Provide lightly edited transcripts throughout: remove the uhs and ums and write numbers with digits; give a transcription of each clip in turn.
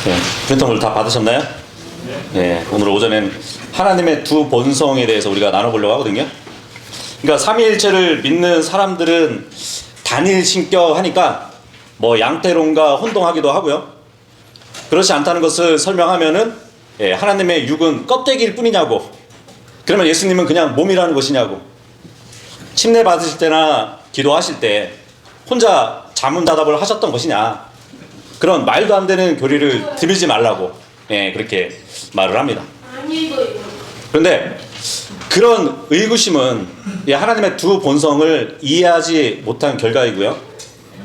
네, 교통을 다 받으셨나요? 네, 오늘 오전엔 하나님의 두 본성에 대해서 우리가 나눠보려고 하거든요. 그러니까 삼위일체를 믿는 사람들은 단일 신격 하니까 뭐 양태론과 혼동하기도 하고요. 그렇지 않다는 것을 설명하면은 하나님의 육은 껍데기일 뿐이냐고, 그러면 예수님은 그냥 몸이라는 것이냐고, 침례 받으실 때나 기도하실 때 혼자 자문다답을 하셨던 것이냐, 그런 말도 안 되는 교리를 들이지 말라고 그렇게 말을 합니다. 그런데 그런 의구심은 하나님의 두 본성을 이해하지 못한 결과이고요,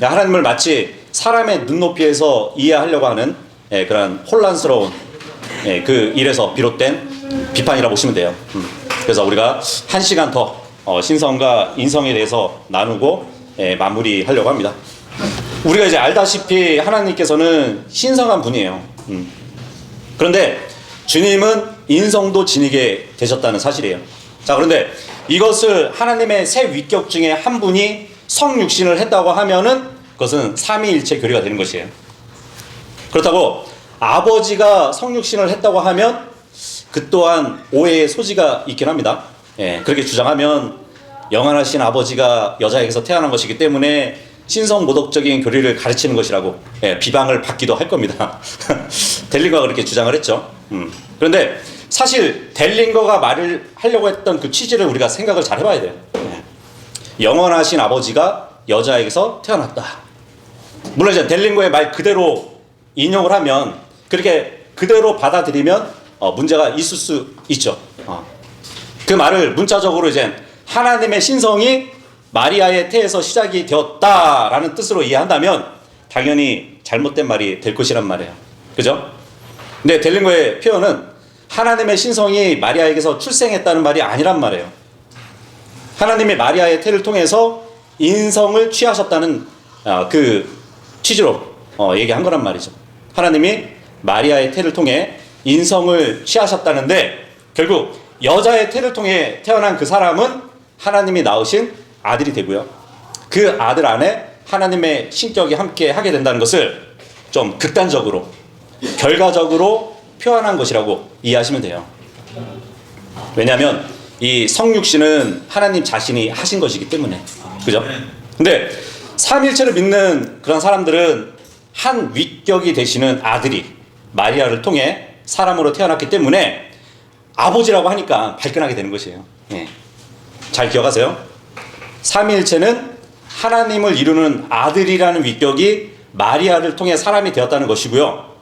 하나님을 마치 사람의 눈높이에서 이해하려고 하는 그런 혼란스러운 그 일에서 비롯된 비판이라고 보시면 돼요. 그래서 우리가 1시간 더 신성과 인성에 대해서 나누고 마무리하려고 합니다. 우리가 이제 알다시피 하나님께서는 신성한 분이에요. 그런데 주님은 인성도 지니게 되셨다는 사실이에요. 자, 그런데 이것을 하나님의 세 위격 중에 한 분이 성육신을 했다고 하면은 그것은 삼위일체 교리가 되는 것이에요. 그렇다고 아버지가 성육신을 했다고 하면 그 또한 오해의 소지가 있긴 합니다. 그렇게 주장하면 영원하신 아버지가 여자에게서 태어난 것이기 때문에 신성모독적인 교리를 가르치는 것이라고 비방을 받기도 할 겁니다. 델링거가 그렇게 주장을 했죠. 그런데 사실 델링거가 말을 하려고 했던 그 취지를 우리가 생각을 잘 해봐야 돼요. 영원하신 아버지가 여자에게서 태어났다. 물론 이제 델링거의 말 그대로 인용을 하면, 그렇게 그대로 받아들이면 문제가 있을 수 있죠. 그 말을 문자적으로 이제 하나님의 신성이 마리아의 태에서 시작이 되었다라는 뜻으로 이해한다면 당연히 잘못된 말이 될 것이란 말이에요. 그죠? 근데 델링거의 표현은 하나님의 신성이 마리아에게서 출생했다는 말이 아니란 말이에요. 하나님이 마리아의 태를 통해서 인성을 취하셨다는 그 취지로 얘기한 거란 말이죠. 하나님이 마리아의 태를 통해 인성을 취하셨다는데, 결국 여자의 태를 통해 태어난 그 사람은 하나님이 낳으신 아들이 되고요, 그 아들 안에 하나님의 신격이 함께 하게 된다는 것을 좀 극단적으로 결과적으로 표현한 것이라고 이해하시면 돼요. 왜냐하면 이 성육신은 하나님 자신이 하신 것이기 때문에. 그죠? 근데 삼일체를 믿는 그런 사람들은 한 위격이 되시는 아들이 마리아를 통해 사람으로 태어났기 때문에 아버지라고 하니까 발끈하게 되는 것이에요. 잘 기억하세요. 삼위일체는 하나님을 이루는 아들이라는 위격이 마리아를 통해 사람이 되었다는 것이고요,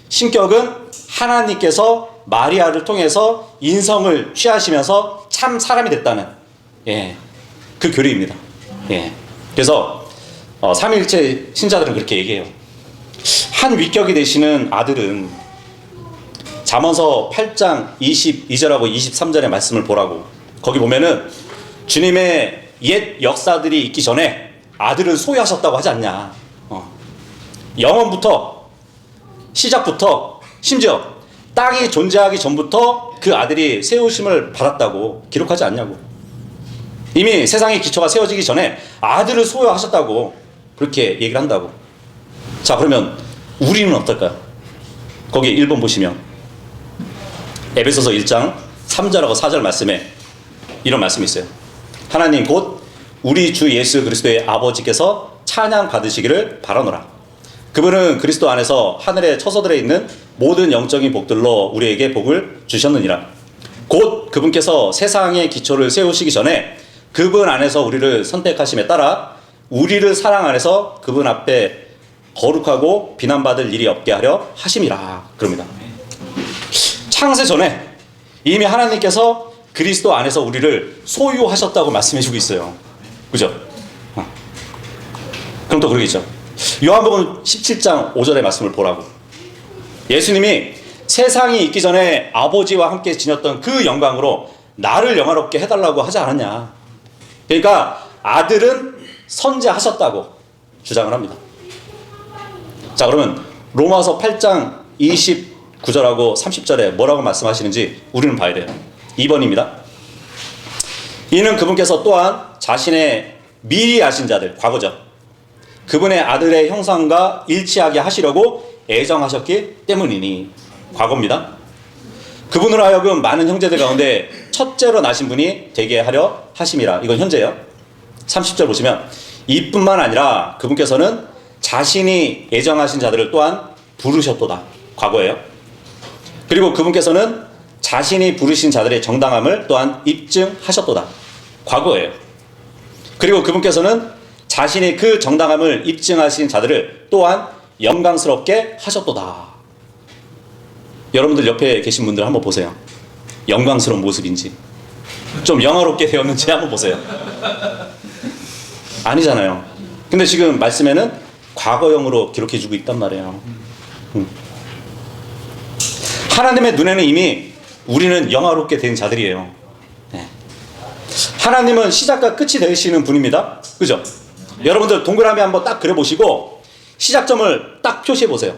신격은 하나님께서 마리아를 통해서 인성을 취하시면서 참 사람이 됐다는 그 교리입니다. 그래서 삼위일체 신자들은 그렇게 얘기해요. 한 위격이 되시는 아들은 잠언서 8장 22절하고 23절의 말씀을 보라고. 거기 보면은 주님의 옛 역사들이 있기 전에 아들을 소유하셨다고 하지 않냐. 영원부터, 시작부터, 심지어 땅이 존재하기 전부터 그 아들이 세우심을 받았다고 기록하지 않냐고. 이미 세상의 기초가 세워지기 전에 아들을 소유하셨다고 그렇게 얘기를 한다고. 자, 그러면 우리는 어떨까요? 거기 1번 보시면 에베소서 1장 3절하고 4절 말씀에 이런 말씀이 있어요. 하나님 곧 우리 주 예수 그리스도의 아버지께서 찬양 받으시기를 바라노라. 그분은 그리스도 안에서 하늘에 처소들에 있는 모든 영적인 복들로 우리에게 복을 주셨느니라. 곧 그분께서 세상의 기초를 세우시기 전에 그분 안에서 우리를 선택하심에 따라 우리를 사랑 안에서 그분 앞에 거룩하고 비난받을 일이 없게 하려 하심이라. 그럽니다. 창세 전에 이미 하나님께서 그리스도 안에서 우리를 소유하셨다고 말씀해주고 있어요. 그죠? 그럼 또 그러겠죠. 요한복음 17장 5절의 말씀을 보라고. 예수님이 세상이 있기 전에 아버지와 함께 지녔던 그 영광으로 나를 영화롭게 해달라고 하지 않았냐. 그러니까 아들은 선제하셨다고 주장을 합니다. 자, 그러면 로마서 8장 29절하고 30절에 뭐라고 말씀하시는지 우리는 봐야 돼요. 2번입니다. 이는 그분께서 또한 자신의 미리 아신 자들, 과거죠, 그분의 아들의 형상과 일치하게 하시려고 애정하셨기 때문이니. 과거입니다. 그분으로 하여금 많은 형제들 가운데 첫째로 나신 분이 되게 하려 하심이라. 이건 현재예요. 30절 보시면 이뿐만 아니라 그분께서는 자신이 애정하신 자들을 또한 부르셨도다. 과거예요. 그리고 그분께서는 자신이 부르신 자들의 정당함을 또한 입증하셨도다. 과거예요. 그리고 그분께서는 자신이 그 정당함을 입증하신 자들을 또한 영광스럽게 하셨도다. 여러분들 옆에 계신 분들 한번 보세요. 영광스러운 모습인지 좀 영화롭게 되었는지 한번 보세요. 아니잖아요. 근데 지금 말씀에는 과거형으로 기록해주고 있단 말이에요. 하나님의 눈에는 이미 우리는 영화롭게 된 자들이에요. 네. 하나님은 시작과 끝이 되시는 분입니다. 그죠? 여러분들 동그라미 한번 딱 그려보시고 시작점을 딱 표시해 보세요.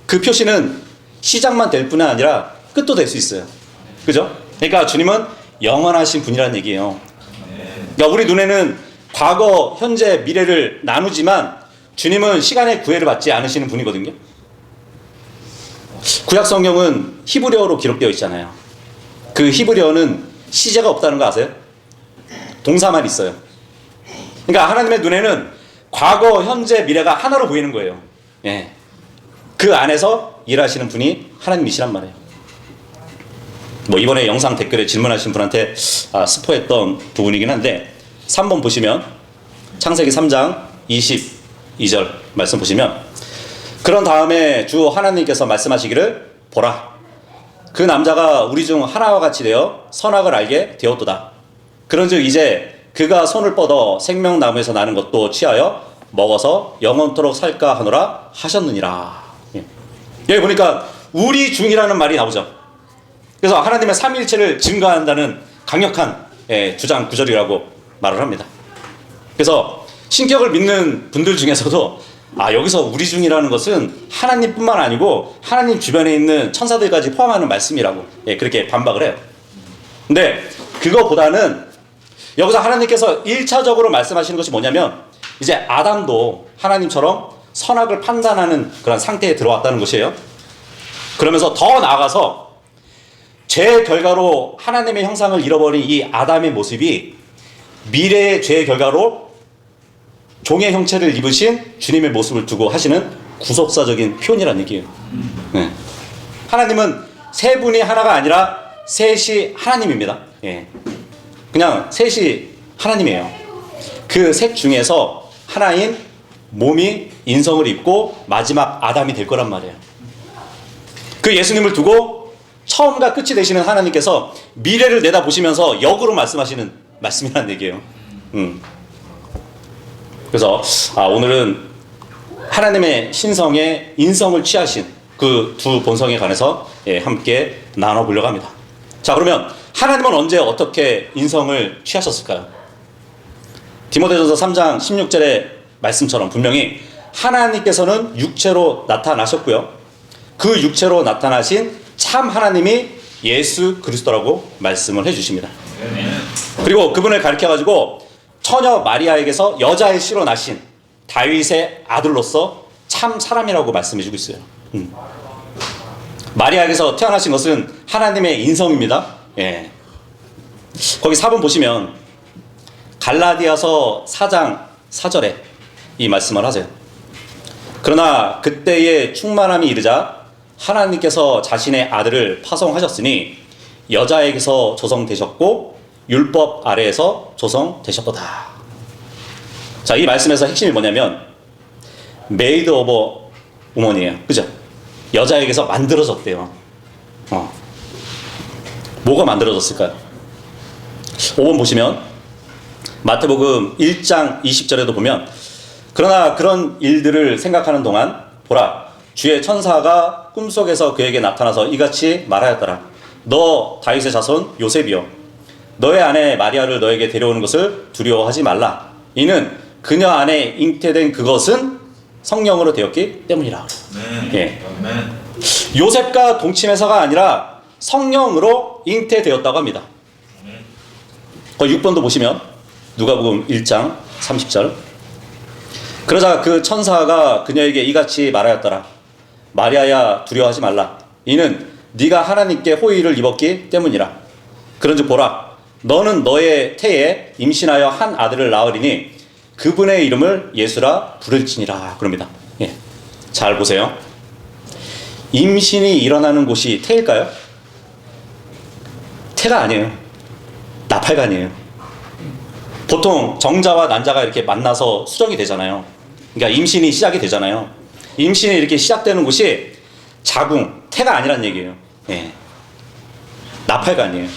그 표시는 시작만 될 뿐만 아니라 끝도 될 수 있어요. 그죠? 그러니까 주님은 영원하신 분이라는 얘기예요. 그러니까 우리 눈에는 과거, 현재, 미래를 나누지만 주님은 시간의 구애를 받지 않으시는 분이거든요. 구약 성경은 히브리어로 기록되어 있잖아요. 그 히브리어는 시제가 없다는 거 아세요? 동사만 있어요. 그러니까 하나님의 눈에는 과거, 현재, 미래가 하나로 보이는 거예요. 예. 그 안에서 일하시는 분이 하나님이시란 말이에요. 뭐 이번에 영상 댓글에 질문하신 분한테 스포했던 부분이긴 한데 3번 보시면 창세기 3장 22절 말씀 보시면 그런 다음에 주 하나님께서 말씀하시기를 보라 그 남자가 우리 중 하나와 같이 되어 선악을 알게 되었도다. 그런즉 이제 그가 손을 뻗어 생명나무에서 나는 것도 취하여 먹어서 영원토록 살까 하노라 하셨느니라. 여기 보니까 우리 중이라는 말이 나오죠. 그래서 하나님의 삼위일체를 증거한다는 강력한 주장 구절이라고 말을 합니다. 그래서 신격을 믿는 분들 중에서도 여기서 우리 중이라는 것은 하나님뿐만 아니고 하나님 주변에 있는 천사들까지 포함하는 말씀이라고 그렇게 반박을 해요. 근데 그거보다는 여기서 하나님께서 1차적으로 말씀하시는 것이 뭐냐면 이제 아담도 하나님처럼 선악을 판단하는 그런 상태에 들어왔다는 것이에요. 그러면서 더 나아가서 죄의 결과로 하나님의 형상을 잃어버린 이 아담의 모습이 미래의 죄의 결과로 종의 형체를 입으신 주님의 모습을 두고 하시는 구속사적인 표현이라는 얘기예요. 네. 하나님은 세 분이 하나가 아니라 셋이 하나님입니다. 예. 그냥 셋이 하나님이에요. 그 셋 중에서 하나인 몸이 인성을 입고 마지막 아담이 될 거란 말이에요. 그 예수님을 두고 처음과 끝이 되시는 하나님께서 미래를 내다보시면서 역으로 말씀하시는 말씀이라는 얘기예요. 그래서 오늘은 하나님의 신성의 인성을 취하신 그 두 본성에 관해서 함께 나눠보려고 합니다. 자, 그러면 하나님은 언제 어떻게 인성을 취하셨을까요? 디모데전서 3장 16절의 말씀처럼 분명히 하나님께서는 육체로 나타나셨고요. 그 육체로 나타나신 참 하나님이 예수 그리스도라고 말씀을 해주십니다. 그리고 그분을 가리켜가지고 처녀 마리아에게서 여자의 씨로 나신 다윗의 아들로서 참 사람이라고 말씀해주고 있어요. 마리아에게서 태어나신 것은 하나님의 인성입니다. 예. 거기 4번 보시면 갈라디아서 4장 4절에 이 말씀을 하세요. 그러나 그때의 충만함이 이르자 하나님께서 자신의 아들을 파송하셨으니 여자에게서 조성되셨고 율법 아래에서 조성되셨도다. 자, 이 말씀에서 핵심이 뭐냐면 메이드 오버 우먼이에요. 그죠? 여자에게서 만들어졌대요. 뭐가 만들어졌을까요? 5번 보시면 마태복음 1장 20절에도 보면 그러나 그런 일들을 생각하는 동안 보라 주의 천사가 꿈속에서 그에게 나타나서 이같이 말하였더라. 너 다윗의 자손 요셉이여 너의 아내 마리아를 너에게 데려오는 것을 두려워하지 말라. 이는 그녀 안에 잉태된 그것은 성령으로 되었기 때문이라. 예. 요셉과 동침해서가 아니라 성령으로 잉태되었다고 합니다. 6번도 보시면 누가복음 1장 30절 그러자 그 천사가 그녀에게 이같이 말하였더라. 마리아야 두려워하지 말라. 이는 네가 하나님께 호의를 입었기 때문이라. 그런즉 보라, 너는 너의 태에 임신하여 한 아들을 낳으리니 그분의 이름을 예수라 부를지니라. 그럽니다. 예. 잘 보세요. 임신이 일어나는 곳이 태일까요? 태가 아니에요. 나팔관이에요. 보통 정자와 난자가 이렇게 만나서 수정이 되잖아요. 그러니까 임신이 시작이 되잖아요. 임신이 이렇게 시작되는 곳이 자궁, 태가 아니란 얘기예요. 예. 나팔관이에요.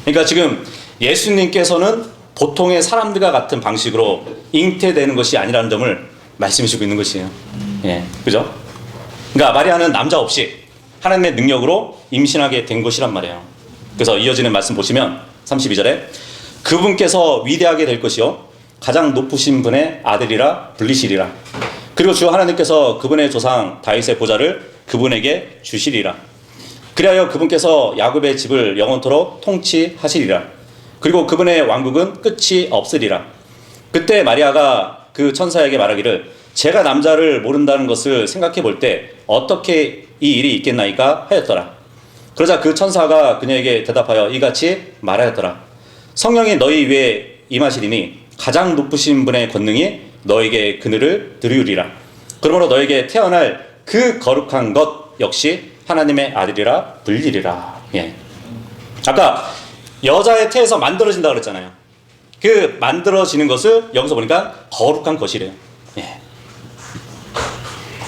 그러니까 지금 예수님께서는 보통의 사람들과 같은 방식으로 잉태되는 것이 아니라는 점을 말씀해 주고 있는 것이에요. 예. 그죠? 그러니까 마리아는 남자 없이 하나님의 능력으로 임신하게 된 것이란 말이에요. 그래서 이어지는 말씀 보시면 32절에 그분께서 위대하게 될 것이요 가장 높으신 분의 아들이라 불리시리라. 그리고 주 하나님께서 그분의 조상 다윗의 보좌를 그분에게 주시리라. 그리하여 그분께서 야곱의 집을 영원토록 통치하시리라. 그리고 그분의 왕국은 끝이 없으리라. 그때 마리아가 그 천사에게 말하기를 제가 남자를 모른다는 것을 생각해 볼 때 어떻게 이 일이 있겠나이까 하였더라. 그러자 그 천사가 그녀에게 대답하여 이같이 말하였더라. 성령이 너희 위에 임하시리니 가장 높으신 분의 권능이 너에게 그늘을 드리우리라. 그러므로 너에게 태어날 그 거룩한 것 역시 하나님의 아들이라 불리리라. 예. 아까 여자의 태에서 만들어진다 그랬잖아요. 그 만들어지는 것을 여기서 보니까 거룩한 것이래요. 예.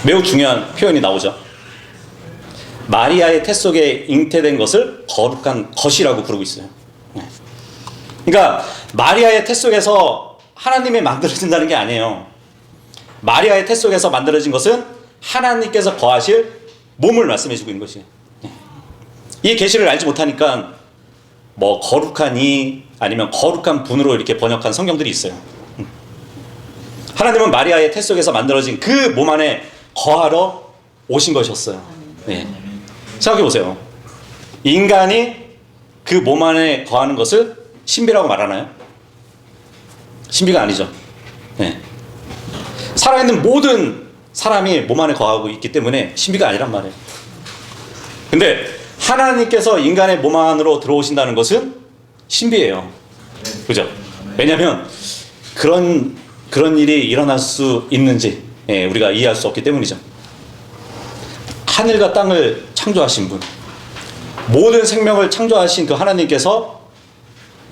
매우 중요한 표현이 나오죠. 마리아의 태 속에 잉태된 것을 거룩한 것이라고 부르고 있어요. 예. 그러니까 마리아의 태 속에서 하나님이 만들어진다는 게 아니에요. 마리아의 태 속에서 만들어진 것은 하나님께서 거하실 몸을 말씀해 주고 있는 것이에요. 이 계시를 알지 못하니까 뭐 거룩하니 아니면 거룩한 분으로 이렇게 번역한 성경들이 있어요. 하나님은 마리아의 태 속에서 만들어진 그 몸 안에 거하러 오신 것이었어요. 네. 생각해 보세요. 인간이 그 몸 안에 거하는 것을 신비라고 말하나요? 신비가 아니죠. 네. 살아있는 모든 사람이 몸 안에 거하고 있기 때문에 신비가 아니란 말이에요. 근데 하나님께서 인간의 몸 안으로 들어오신다는 것은 신비예요. 그죠? 왜냐하면 그런 일이 일어날 수 있는지 우리가 이해할 수 없기 때문이죠. 하늘과 땅을 창조하신 분, 모든 생명을 창조하신 그 하나님께서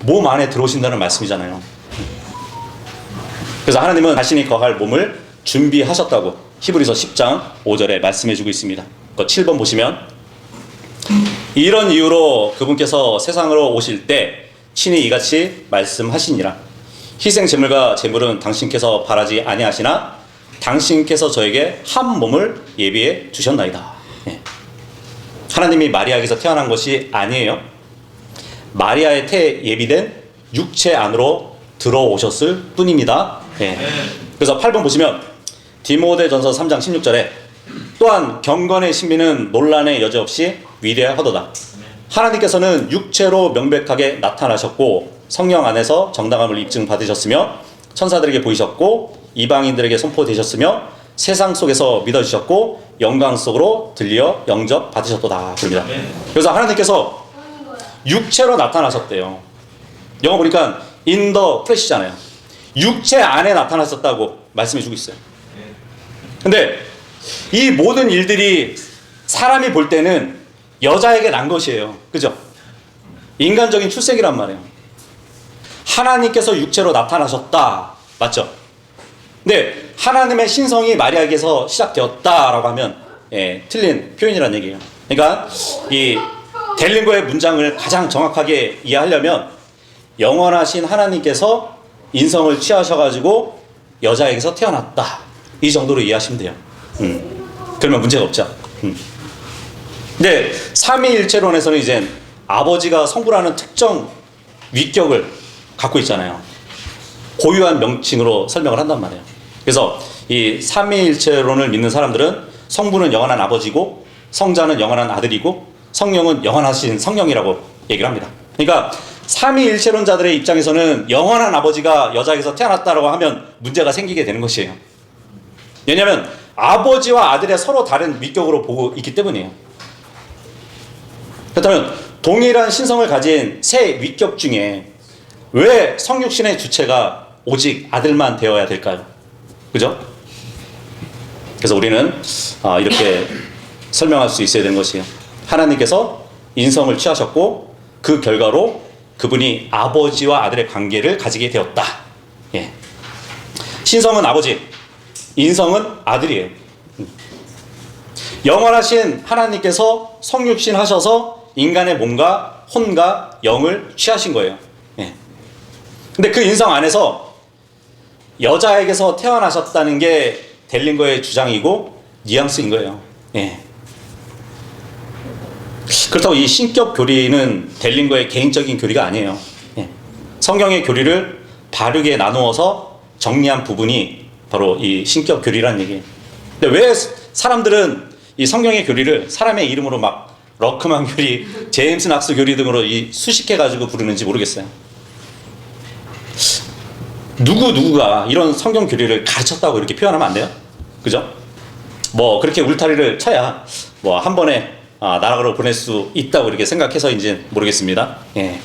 몸 안에 들어오신다는 말씀이잖아요. 그래서 하나님은 자신이 거할 몸을 준비하셨다고 히브리서 10장 5절에 말씀해주고 있습니다. 그 7번 보시면 이런 이유로 그분께서 세상으로 오실 때 친히 이같이 말씀하시니라. 희생 제물과 제물은 당신께서 바라지 아니하시나 당신께서 저에게 한 몸을 예비해 주셨나이다. 예. 하나님이 마리아에게서 태어난 것이 아니에요. 마리아의 태에 예비된 육체 안으로 들어오셨을 뿐입니다. 예. 그래서 8번 보시면 디모데전서 3장 16절에 또한 경건의 신비는 논란의 여지 없이 위대하도다. 하나님께서는 육체로 명백하게 나타나셨고 성령 안에서 정당함을 입증받으셨으며 천사들에게 보이셨고 이방인들에게 선포되셨으며 세상 속에서 믿어주셨고 영광 속으로 들려 영접받으셨도다. 그럽니다. 그래서 하나님께서 육체로 나타나셨대요. 영어 보니까 in the flesh잖아요. 육체 안에 나타나셨다고 말씀해주고 있어요. 근데 이 모든 일들이 사람이 볼 때는 여자에게 난 것이에요. 그죠? 인간적인 출생이란 말이에요. 하나님께서 육체로 나타나셨다. 맞죠? 근데 하나님의 신성이 마리아에게서 시작되었다라고 하면 틀린 표현이라는 얘기예요. 그러니까 이 델링거의 문장을 가장 정확하게 이해하려면 영원하신 하나님께서 인성을 취하셔가지고 여자에게서 태어났다. 이 정도로 이해하시면 돼요. 그러면 문제가 없죠. 근데 삼위일체론에서는 이제 아버지가 성부라는 특정 위격을 갖고 있잖아요. 고유한 명칭으로 설명을 한단 말이에요. 그래서 이 삼위일체론을 믿는 사람들은 성부는 영원한 아버지고 성자는 영원한 아들이고 성령은 영원하신 성령이라고 얘기를 합니다. 그러니까 삼위일체론자들의 입장에서는 영원한 아버지가 여자에게서 태어났다라고 하면 문제가 생기게 되는 것이에요. 왜냐하면 아버지와 아들의 서로 다른 위격으로 보고 있기 때문이에요. 그렇다면 동일한 신성을 가진 세 위격 중에 왜 성육신의 주체가 오직 아들만 되어야 될까요? 그죠? 그래서 우리는 이렇게 설명할 수 있어야 되는 것이에요. 하나님께서 인성을 취하셨고 그 결과로 그분이 아버지와 아들의 관계를 가지게 되었다. 예. 신성은 아버지, 인성은 아들이에요. 영원하신 하나님께서 성육신 하셔서 인간의 몸과 혼과 영을 취하신 거예요. 예. 근데 그 인성 안에서 여자에게서 태어나셨다는 게 델링거의 주장이고 뉘앙스인 거예요. 예. 그렇다고 이 신격 교리는 델링거의 개인적인 교리가 아니에요. 예. 성경의 교리를 바르게 나누어서 정리한 부분이 바로 이 신격 교리라는 얘기예요. 근데 왜 사람들은 이 성경의 교리를 사람의 이름으로 막 러크만 교리, 제임스 낙스 교리 등으로 이 수식해가지고 부르는지 모르겠어요. 누구가 이런 성경 교리를 가르쳤다고 이렇게 표현하면 안 돼요? 그죠? 뭐 그렇게 울타리를 쳐야 뭐 한 번에 나락으로 보낼 수 있다고 이렇게 생각해서인지 모르겠습니다. 예.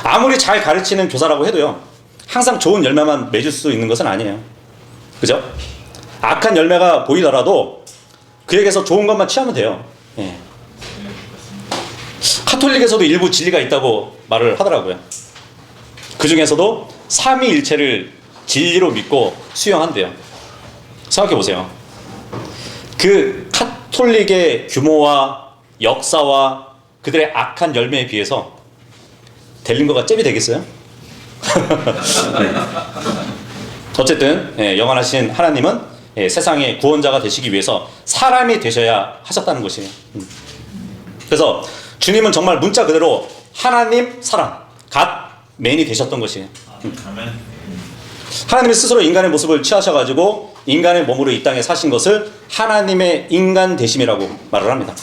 아무리 잘 가르치는 교사라고 해도요, 항상 좋은 열매만 맺을 수 있는 것은 아니에요. 그죠? 악한 열매가 보이더라도 그에게서 좋은 것만 취하면 돼요. 예. 카톨릭에서도 일부 진리가 있다고 말을 하더라고요. 그 중에서도 삼위일체를 진리로 믿고 수용한대요. 생각해 보세요. 그 카톨릭의 규모와 역사와 그들의 악한 열매에 비해서 델링거가 잽이 되겠어요? 어쨌든 영원하신 하나님은 세상의 구원자가 되시기 위해서 사람이 되셔야 하셨다는 것이에요. 그래서 주님은 정말 문자 그대로 하나님 사람, 갓맨이 되셨던 것이에요. 하나님이 스스로 인간의 모습을 취하셔가지고 인간의 몸으로 이 땅에 사신 것을 하나님의 인간 되심이라고 말을 합니다.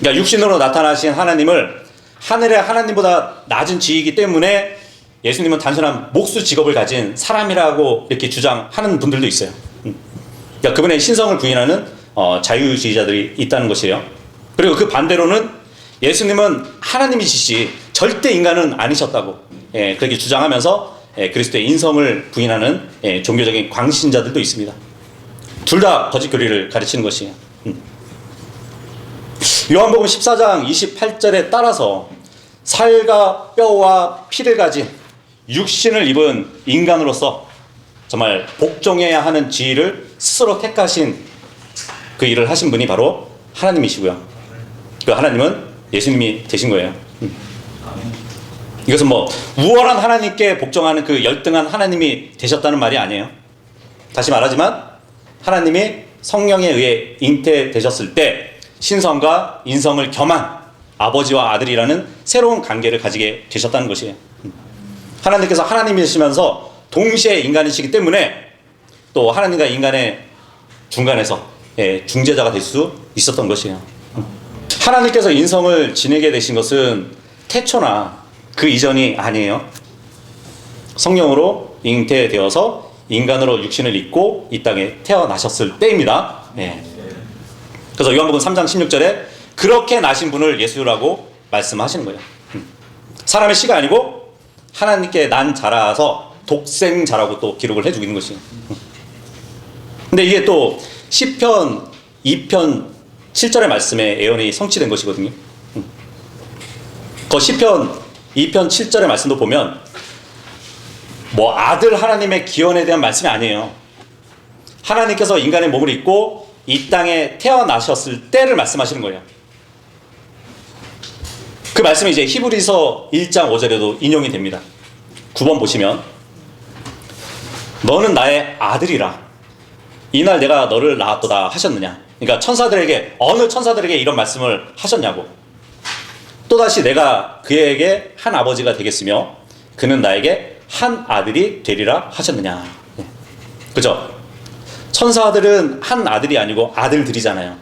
그러니까 육신으로 나타나신 하나님을 하늘의 하나님보다 낮은 지위이기 때문에 예수님은 단순한 목수 직업을 가진 사람이라고 이렇게 주장하는 분들도 있어요. 그러니까 그분의 신성을 부인하는 자유주의자들이 있다는 것이에요. 그리고 그 반대로는 예수님은 하나님이시지 절대 인간은 아니셨다고 그렇게 주장하면서 그리스도의 인성을 부인하는 종교적인 광신자들도 있습니다. 둘 다 거짓 교리를 가르치는 것이에요. 요한복음 14장 28절에 따라서 살과 뼈와 피를 가진 육신을 입은 인간으로서 정말 복종해야 하는 지위를 스스로 택하신 그 일을 하신 분이 바로 하나님이시고요. 그 하나님은 예수님이 되신 거예요. 이것은 뭐 우월한 하나님께 복종하는 그 열등한 하나님이 되셨다는 말이 아니에요. 다시 말하지만 하나님이 성령에 의해 잉태되셨을 때 신성과 인성을 겸한 아버지와 아들이라는 새로운 관계를 가지게 되셨다는 것이에요. 하나님께서 하나님이시면서 동시에 인간이시기 때문에 또 하나님과 인간의 중간에서 중재자가 될 수 있었던 것이에요. 하나님께서 인성을 지니게 되신 것은 태초나 그 이전이 아니에요. 성령으로 잉태되어서 인간으로 육신을 입고 이 땅에 태어나셨을 때입니다. 그래서 요한복음 3장 16절에 그렇게 나신 분을 예수라고 말씀하시는 거예요. 사람의 씨가 아니고 하나님께 난 자라서 독생자라고 또 기록을 해주고 있는 것이에요. 근데 이게 또 시편 2편 7절의 말씀에 예언이 성취된 것이거든요. 그 시편 2편 7절의 말씀도 보면 뭐 아들 하나님의 기원에 대한 말씀이 아니에요. 하나님께서 인간의 몸을 입고 이 땅에 태어나셨을 때를 말씀하시는 거예요. 그 말씀이 이제 히브리서 1장 5절에도 인용이 됩니다. 9번 보시면 너는 나의 아들이라 이날 내가 너를 낳았도다 하셨느냐. 그러니까 천사들에게 어느 천사들에게 이런 말씀을 하셨냐고. 또다시 내가 그에게 한 아버지가 되겠으며 그는 나에게 한 아들이 되리라 하셨느냐. 그죠? 천사들은 한 아들이 아니고 아들들이잖아요.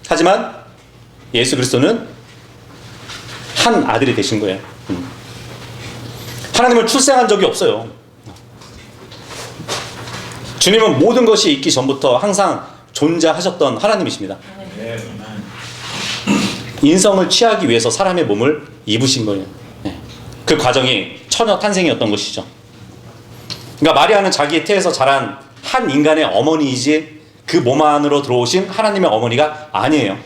하지만 예수 그리스도는 한 아들이 되신 거예요. 하나님을 출생한 적이 없어요. 주님은 모든 것이 있기 전부터 항상 존재하셨던 하나님이십니다. 인성을 취하기 위해서 사람의 몸을 입으신 거예요. 그 과정이 처녀 탄생이었던 것이죠. 그러니까 마리아는 자기 태에서 자란 한 인간의 어머니이지 그 몸 안으로 들어오신 하나님의 어머니가 아니에요.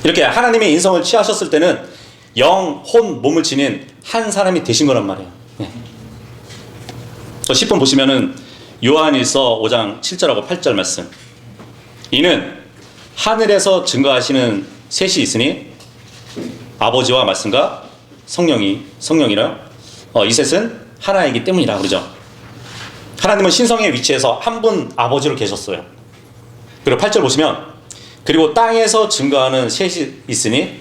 이렇게 하나님의 인성을 취하셨을 때는 영, 혼, 몸을 지닌 한 사람이 되신 거란 말이에요. 10번 보시면은 요한일서 5장 7절하고 8절 말씀. 이는 하늘에서 증거하시는 셋이 있으니 아버지와 말씀과 성령이라 이 셋은 하나이기 때문이라 그러죠. 하나님은 신성의 위치에서 한 분 아버지로 계셨어요. 그리고 8절 보시면 그리고 땅에서 증거하는 셋이 있으니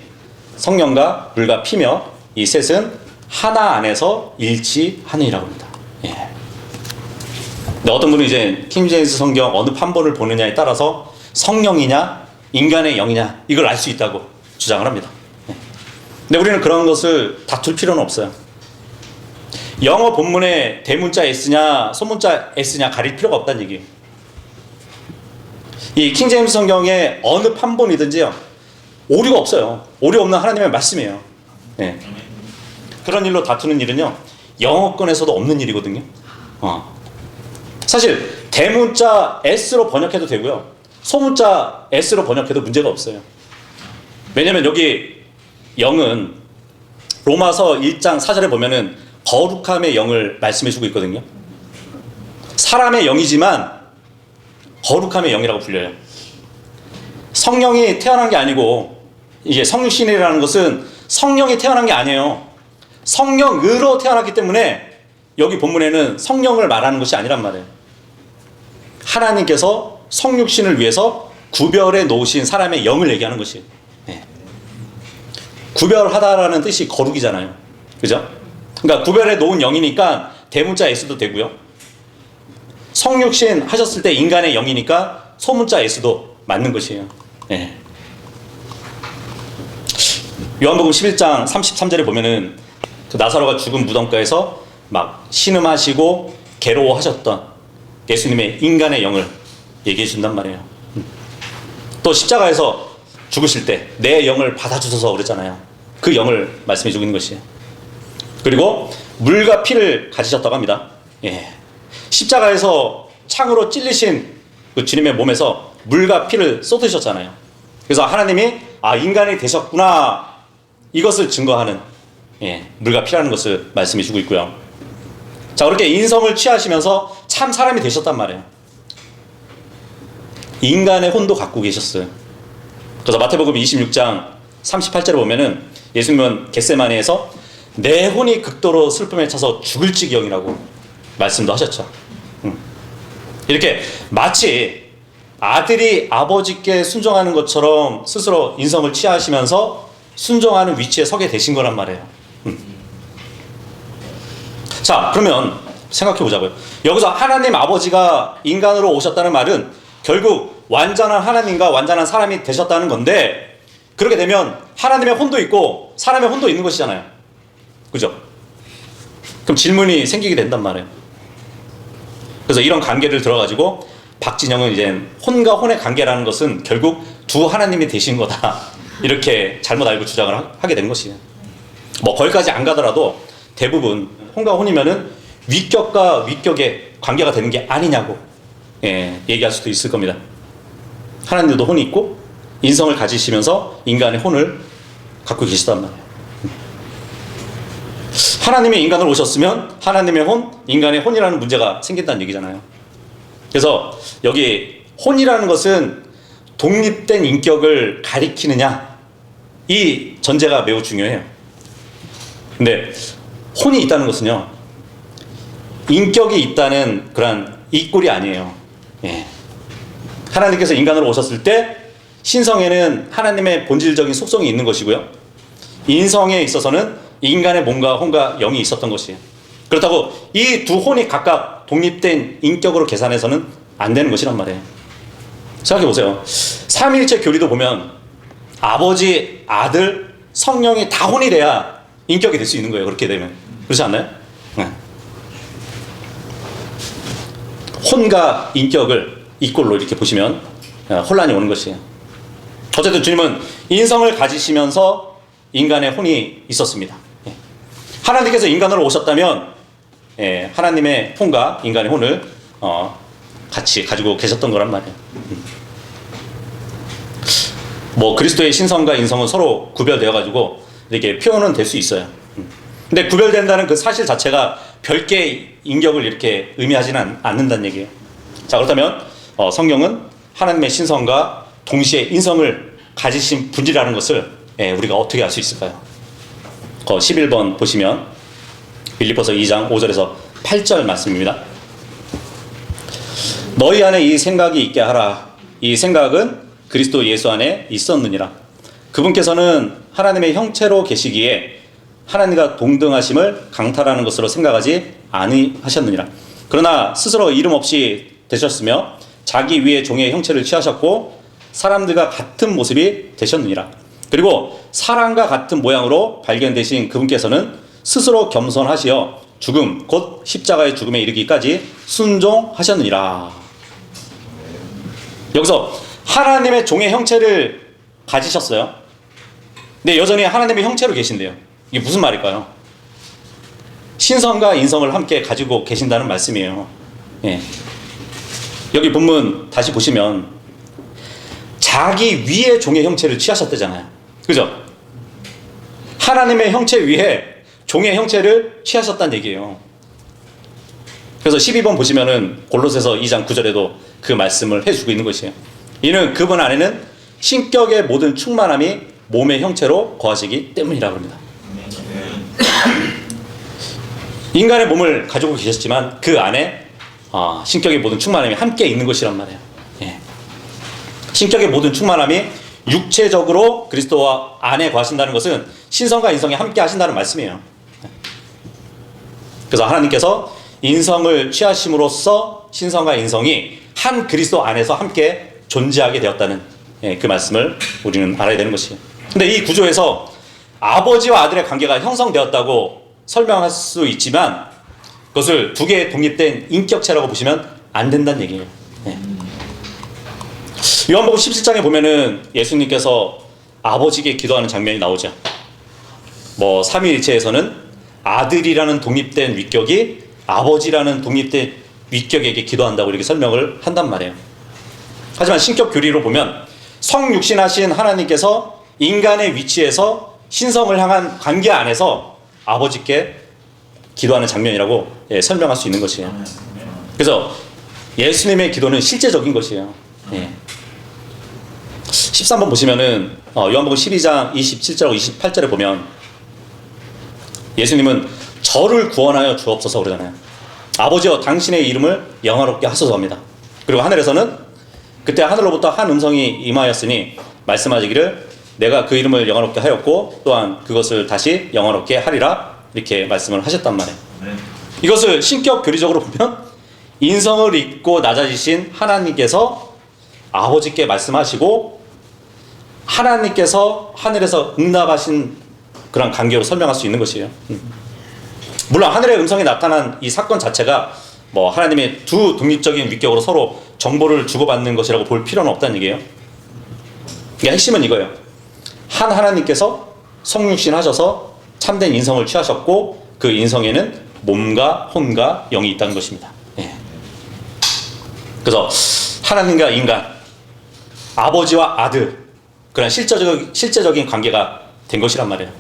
성령과 물과 피며 이 셋은 하나 안에서 일치하느니라고 합니다. 근데 어떤 분은 이제 킹제임스 성경 어느 판본을 보느냐에 따라서 성령이냐 인간의 영이냐 이걸 알 수 있다고 주장을 합니다. 근데 우리는 그런 것을 다툴 필요는 없어요. 영어 본문에 대문자 S냐 소문자 S냐 가릴 필요가 없다는 얘기예요. 이 킹제임스 성경의 어느 판본이든지요 오류가 없어요. 오류 없는 하나님의 말씀이에요. 그런 일로 다투는 일은요 영어권에서도 없는 일이거든요. 사실 대문자 S로 번역해도 되고요 소문자 S로 번역해도 문제가 없어요. 왜냐면 여기 영은 로마서 1장 4절에 보면은 거룩함의 영을 말씀해주고 있거든요. 사람의 영이지만 거룩함의 영이라고 불려요. 성령이 태어난 게 아니고 이게 성육신이라는 것은 성령이 태어난 게 아니에요. 성령으로 태어났기 때문에 여기 본문에는 성령을 말하는 것이 아니란 말이에요. 하나님께서 성육신을 위해서 구별해 놓으신 사람의 영을 얘기하는 것이에요. 구별하다라는 뜻이 거룩이잖아요. 그죠? 그러니까 구별해 놓은 영이니까 대문자 S도 되고요. 성육신 하셨을 때 인간의 영이니까 소문자 S도 맞는 것이에요. 요한복음 11장 33절에 보면은 그 나사로가 죽은 무덤가에서 막 신음하시고 괴로워하셨던 예수님의 인간의 영을 얘기해 준단 말이에요. 또 십자가에서 죽으실 때 내 영을 받아주소서 그랬잖아요. 그 영을 말씀해 주고 있는 것이에요. 그리고 물과 피를 가지셨다고 합니다. 십자가에서 창으로 찔리신 그 주님의 몸에서 물과 피를 쏟으셨잖아요. 그래서 하나님이 인간이 되셨구나 이것을 증거하는 물과 피라는 것을 말씀해 주고 있고요. 자, 그렇게 인성을 취하시면서 참 사람이 되셨단 말이에요. 인간의 혼도 갖고 계셨어요. 그래서 마태복음 26장 38절에 보면은 예수님은 겟세마네에서 내 혼이 극도로 슬픔에 차서 죽을 지경이라고 말씀도 하셨죠. 이렇게 마치 아들이 아버지께 순종하는 것처럼 스스로 인성을 취하시면서 순종하는 위치에 서게 되신 거란 말이에요. 자, 그러면 생각해 보자고요. 여기서 하나님 아버지가 인간으로 오셨다는 말은 결국 완전한 하나님과 완전한 사람이 되셨다는 건데, 그렇게 되면 하나님의 혼도 있고 사람의 혼도 있는 것이잖아요. 그죠? 그럼 질문이 생기게 된단 말이에요. 그래서 이런 관계를 들어가지고 박진영은 이제 혼과 혼의 관계라는 것은 결국 두 하나님이 되신 거다 이렇게 잘못 알고 주장을 하게 된 것이에요. 뭐 거기까지 안 가더라도 대부분 혼과 혼이면은 위격과 위격의 관계가 되는 게 아니냐고 얘기할 수도 있을 겁니다. 하나님도 혼이 있고 인성을 가지시면서 인간의 혼을 갖고 계시단 말이에요. 하나님의 인간으로 오셨으면 하나님의 혼, 인간의 혼이라는 문제가 생긴다는 얘기잖아요. 그래서 여기 혼이라는 것은 독립된 인격을 가리키느냐, 이 전제가 매우 중요해요. 근데 혼이 있다는 것은요, 인격이 있다는 그런 이꼴이 아니에요. 하나님께서 인간으로 오셨을 때 신성에는 하나님의 본질적인 속성이 있는 것이고요, 인성에 있어서는 인간의 몸과 혼과 영이 있었던 것이에요. 그렇다고 이 두 혼이 각각 독립된 인격으로 계산해서는 안 되는 것이란 말이에요. 생각해 보세요. 삼위일체 교리도 보면 아버지, 아들, 성령이 다 혼이 돼야 인격이 될 수 있는 거예요. 그렇게 되면. 그렇지 않나요? 혼과 인격을 이 꼴로 이렇게 보시면 혼란이 오는 것이에요. 어쨌든 주님은 인성을 가지시면서 인간의 혼이 있었습니다. 하나님께서 인간으로 오셨다면 하나님의 혼과 인간의 혼을 같이 가지고 계셨던 거란 말이에요. 뭐 그리스도의 신성과 인성은 서로 구별되어 가지고 이렇게 표현은 될 수 있어요. 근데 구별된다는 그 사실 자체가 별개의 인격을 이렇게 의미하지는 않는다는 얘기예요. 자, 그렇다면 성경은 하나님의 신성과 동시에 인성을 가지신 분이라는 것을 우리가 어떻게 알 수 있을까요? 11번 보시면 빌립보서 2장 5절에서 8절 말씀입니다. 너희 안에 이 생각이 있게 하라. 이 생각은 그리스도 예수 안에 있었느니라. 그분께서는 하나님의 형체로 계시기에 하나님과 동등하심을 강탈하는 것으로 생각하지 아니하셨느니라. 그러나 스스로 이름 없이 되셨으며 자기 위에 종의 형체를 취하셨고 사람들과 같은 모습이 되셨느니라. 그리고 사람과 같은 모양으로 발견되신 그분께서는 스스로 겸손하시어 죽음 곧 십자가의 죽음에 이르기까지 순종하셨느니라. 여기서 하나님의 종의 형체를 가지셨어요. 근데 여전히 하나님의 형체로 계신대요. 이게 무슨 말일까요? 신성과 인성을 함께 가지고 계신다는 말씀이에요. 여기 본문 다시 보시면 자기 위에 종의 형체를 취하셨다잖아요. 그죠? 하나님의 형체 위에 종의 형체를 취하셨다는 얘기예요. 그래서 12번 보시면은 골로새서 2장 9절에도 그 말씀을 해주고 있는 것이에요. 이는 그분 안에는 신격의 모든 충만함이 몸의 형체로 거하시기 때문이라고 합니다. 인간의 몸을 가지고 계셨지만 그 안에 신격의 모든 충만함이 함께 있는 것이란 말이에요. 신격의 모든 충만함이 육체적으로 그리스도와 안에 거하신다는 것은 신성과 인성이 함께 하신다는 말씀이에요. 그래서 하나님께서 인성을 취하심으로써 신성과 인성이 한 그리스도 안에서 함께 존재하게 되었다는 그 말씀을 우리는 알아야 되는 것이에요. 근데 이 구조에서 아버지와 아들의 관계가 형성되었다고 설명할 수 있지만 그것을 두 개의 독립된 인격체라고 보시면 안 된다는 얘기예요. 요한복음 17장에 보면은 예수님께서 아버지께 기도하는 장면이 나오죠. 뭐 삼위일체에서는 아들이라는 독립된 위격이 아버지라는 독립된 위격에게 기도한다고 이렇게 설명을 한단 말이에요. 하지만 신격 교리로 보면 성육신하신 하나님께서 인간의 위치에서 신성을 향한 관계 안에서 아버지께 기도하는 장면이라고 설명할 수 있는 것이에요. 그래서 예수님의 기도는 실제적인 것이에요. 13번 보시면은 요한복음 12장 27절하고 28절에 보면 예수님은 저를 구원하여 주옵소서 그러잖아요. 아버지여 당신의 이름을 영화롭게 하소서 합니다. 그리고 하늘에서는 그때 하늘로부터 한 음성이 임하였으니 말씀하시기를 내가 그 이름을 영화롭게 하였고 또한 그것을 다시 영화롭게 하리라 이렇게 말씀을 하셨단 말이에요. 이것을 신격 교리적으로 보면 인성을 입고 낮아지신 하나님께서 아버지께 말씀하시고 하나님께서 하늘에서 응답하신 그런 관계로 설명할 수 있는 것이에요. 물론 하늘의 음성이 나타난 이 사건 자체가 뭐 하나님의 두 독립적인 위격으로 서로 정보를 주고받는 것이라고 볼 필요는 없다는 얘기예요. 그러니까 핵심은 이거예요. 한 하나님께서 성육신 하셔서 참된 인성을 취하셨고 그 인성에는 몸과 혼과 영이 있다는 것입니다. 그래서 하나님과 인간, 아버지와 아들 그런 실제적인 관계가 된 것이란 말이에요.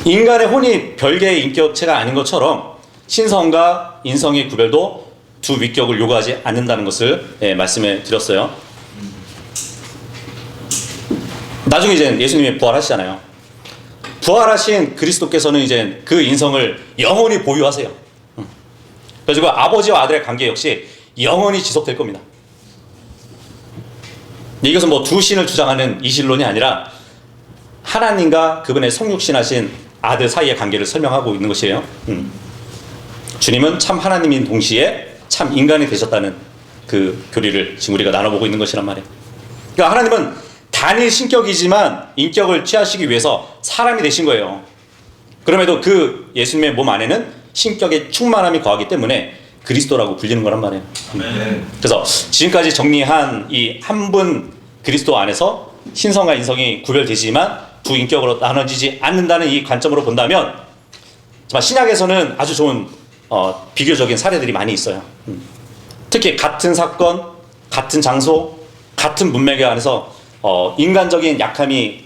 인간의 혼이 별개의 인격체가 아닌 것처럼 신성과 인성의 구별도 두 위격을 요구하지 않는다는 것을 말씀해 드렸어요. 나중에 이제 예수님이 부활하시잖아요. 부활하신 그리스도께서는 이제 그 인성을 영원히 보유하세요. 그래서 그 아버지와 아들의 관계 역시 영원히 지속될 겁니다. 이것은 뭐 두 신을 주장하는 이신론이 아니라 하나님과 그분의 성육신하신 아들 사이의 관계를 설명하고 있는 것이에요. 주님은 참 하나님인 동시에 참 인간이 되셨다는 그 교리를 지금 우리가 나눠보고 있는 것이란 말이에요. 그러니까 하나님은 단일 신격이지만 인격을 취하시기 위해서 사람이 되신 거예요. 그럼에도 그 예수님의 몸 안에는 신격의 충만함이 거하기 때문에 그리스도라고 불리는 거란 말이에요. 아멘. 그래서 지금까지 정리한 이 한 분 그리스도 안에서 신성과 인성이 구별되지만 두 인격으로 나눠지지 않는다는 이 관점으로 본다면 정말 신약에서는 아주 좋은 비교적인 사례들이 많이 있어요. 특히 같은 사건, 같은 장소, 같은 문맥 안에서 인간적인 약함이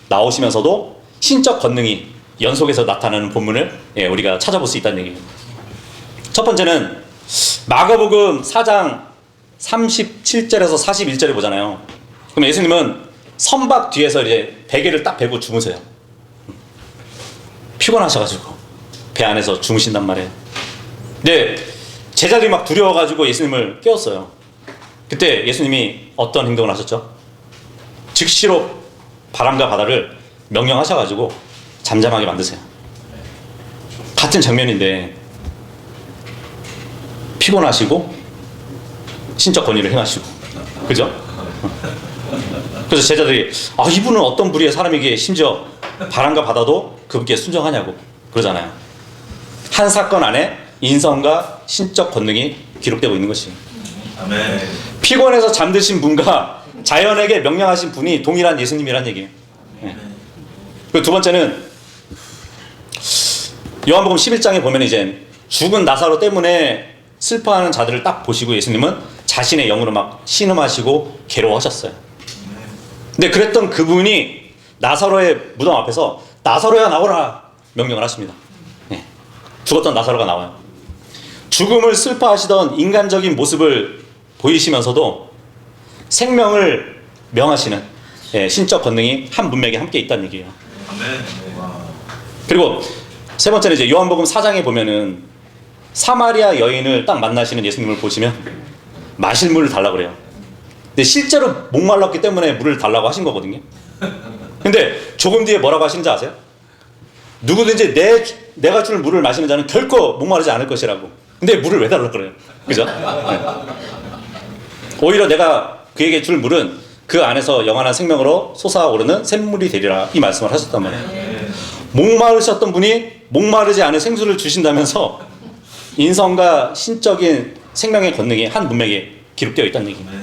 나오시면서도 신적 권능이 연속해서 나타나는 본문을 우리가 찾아볼 수 있다는 얘기예요. 첫 번째는 마가복음 4장 37절에서 41절에 보잖아요. 그럼 예수님은 선박 뒤에서 이제 베개를 딱 베고 주무세요. 피곤하셔가지고 배 안에서 주무신단 말이에요. 근데 제자들이 막 두려워가지고 예수님을 깨웠어요. 그때 예수님이 어떤 행동을 하셨죠? 즉시로 바람과 바다를 명령하셔가지고 잠잠하게 만드세요. 같은 장면인데 피곤하시고 신적 권위를 행하시고, 그죠? 그래서 제자들이 이분은 어떤 부류의 사람이기에 심지어 바람과 바다도 그분께 순종하냐고 그러잖아요. 한 사건 안에 인성과 신적 권능이 기록되고 있는 것이에요. 아멘. 피곤해서 잠드신 분과 자연에게 명령하신 분이 동일한 예수님이란 얘기예요. 그리고 두 번째는 요한복음 11장에 보면 이제 죽은 나사로 때문에 슬퍼하는 자들을 딱 보시고 예수님은 자신의 영으로 막 신음하시고 괴로워하셨어요. 근데 그랬던 그분이 나사로의 무덤 앞에서 나사로야 나오라 명령을 하십니다. 죽었던 나사로가 나와요. 죽음을 슬퍼하시던 인간적인 모습을 보이시면서도 생명을 명하시는 신적 권능이 한 문맥에 함께 있다는 얘기예요. 아멘. 그리고 세 번째는 이제 요한복음 4장에 보면은 사마리아 여인을 딱 만나시는 예수님을 보시면 마실 물을 달라고 그래요. 근데 실제로 목말랐기 때문에 물을 달라고 하신 거거든요. 근데 조금 뒤에 뭐라고 하시는지 아세요? 누구든지 내가 줄 물을 마시는 자는 결코 목마르지 않을 것이라고. 근데 물을 왜 달라고 그래요? 그죠? 오히려 내가 그에게 줄 물은 그 안에서 영원한 생명으로 솟아오르는 샘물이 되리라, 이 말씀을 하셨단 말이에요. 목마르셨던 분이 목마르지 않은 생수를 주신다면서 인성과 신적인 생명의 권능이 한 문맥에 기록되어 있다는 얘기입니다.